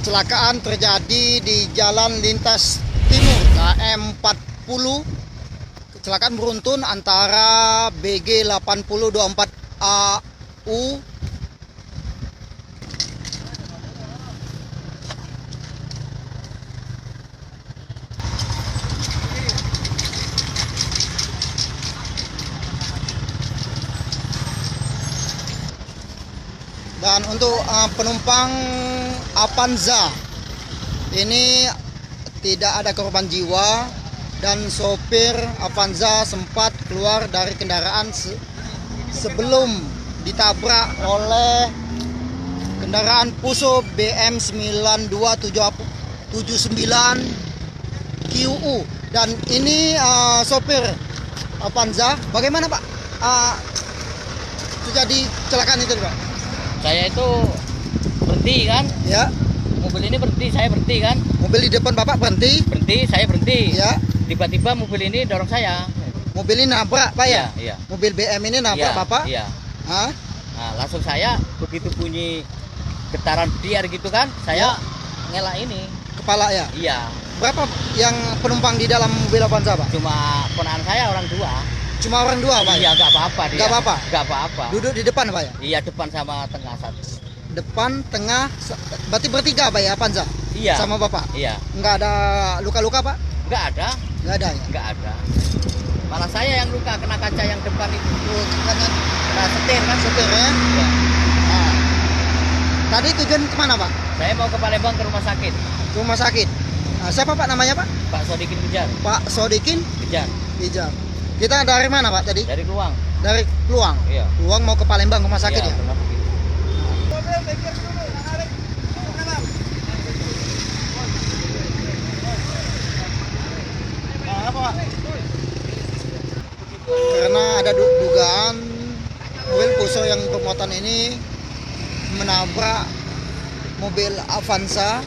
Kecelakaan terjadi di Jalan Lintas Timur KM40. Kecelakaan beruntun antara BG 8024 AU dan untuk penumpang Avanza ini tidak ada korban jiwa dan sopir Avanza sempat keluar dari kendaraan sebelum ditabrak oleh kendaraan Fuso BM 9279 QU. Dan ini sopir Avanza, bagaimana Pak terjadi kecelakaan itu Pak? Saya itu berhenti kan, Ya, mobil ini berhenti, saya berhenti kan, mobil di depan Bapak berhenti. saya berhenti. Ya, Tiba-tiba mobil ini dorong saya. mobil ini nabrak Pak ya? Iya. Mobil BM ini nabrak Iya, Bapak? Iya. Hah? Nah, langsung saya begitu bunyi getaran biar gitu kan, saya ngelak ini. Kepala ya? Iya. Berapa yang penumpang di dalam mobil Avanza Pak? Cuma ponakan saya orang dua. Cuma orang dua Pak? Iya, nggak apa-apa dia. Nggak apa-apa? Nggak apa-apa. Duduk di depan Pak ya? Iya, depan sama tengah satu. Depan, tengah, berarti bertiga Pak ya Avanza? Iya. Sama Bapak? Iya. Nggak ada luka-luka Pak? Nggak ada. Nggak ada ya? Nggak ada. Malah saya yang luka, kena kaca yang depan itu. Karena Kena setir kan. setir ya? Iya. Nah. Tadi tujuan kemana Pak? Saya mau ke Palembang ke rumah sakit. Rumah sakit. Nah, siapa Pak namanya Pak? Pak Sodikin Kejar. Pak Sodikin Kejar. Hijab. Kita dari mana Pak tadi? Dari Luang. Dari Luang. Iya. Luang mau ke Palembang rumah sakit Iya, ya? rumah sakit. Karena ada dugaan mobil Fuso yang bermuatan ini menabrak mobil Avanza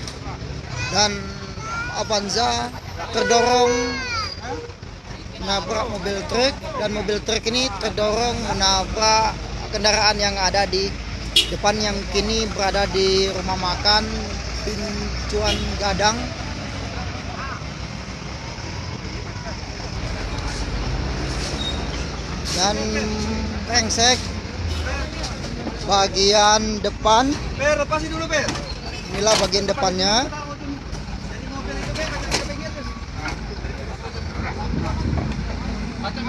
dan Avanza terdorong menabrak mobil truk dan mobil truk ini terdorong menabrak kendaraan yang ada di depan yang kini berada di rumah makan Pincuan Gadang. Dan rengsek bagian depan. Per, lepasin dulu, Per. Inilah bagian depannya. Macam